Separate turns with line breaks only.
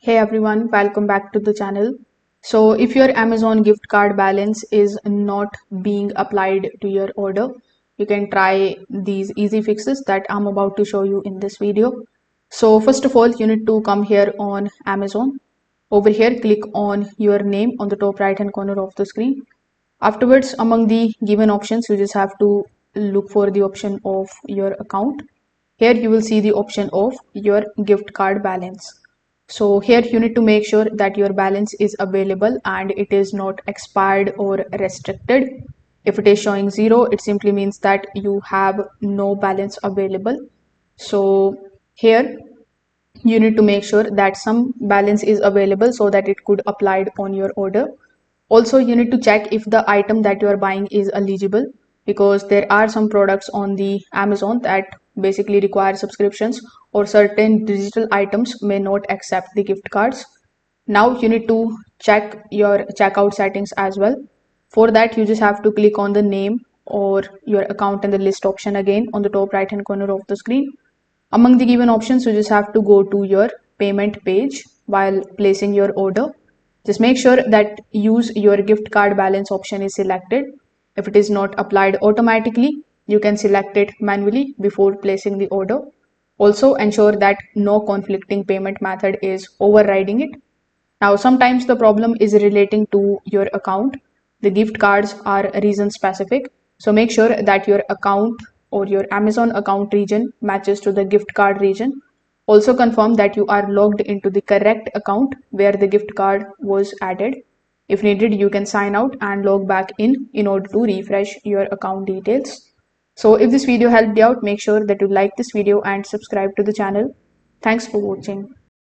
Hey everyone, welcome back to the channel. So if your Amazon gift card balance is not being applied to your order, you can try these easy fixes that I'm about to show you in this video. So first of all, you need to come here on Amazon. Over here, click on your name on the top right hand corner of the screen. Afterwards, among the given options, you just have to look for the option of your account. Here you will see the option of your gift card balance. So here you need to make sure that your balance is available and it is not expired or restricted. If it is showing 0, it simply means that you have no balance available. So here you need to make sure that some balance is available so that it could applied on your order. Also, you need to check if the item that you are buying is eligible, because there are some products on the Amazon that basically require subscriptions, or certain digital items may not accept the gift cards. Now you need to check your checkout settings as well. For that, you just have to click on the name or your account and the list option again on the top right hand corner of the screen. Among the given options, you just have to go to your payment page while placing your order. Just make sure that use your gift card balance option is selected. If it is not applied automatically, you can select it manually before placing the order. Also ensure that no conflicting payment method is overriding it. Now, sometimes the problem is relating to your account. The gift cards are region specific. So make sure that your account or your Amazon account region matches to the gift card region. Also confirm that you are logged into the correct account where the gift card was added. If needed, you can sign out and log back in order to refresh your account details. So if this video helped you out, make sure that you like this video and subscribe to the channel. Thanks for watching.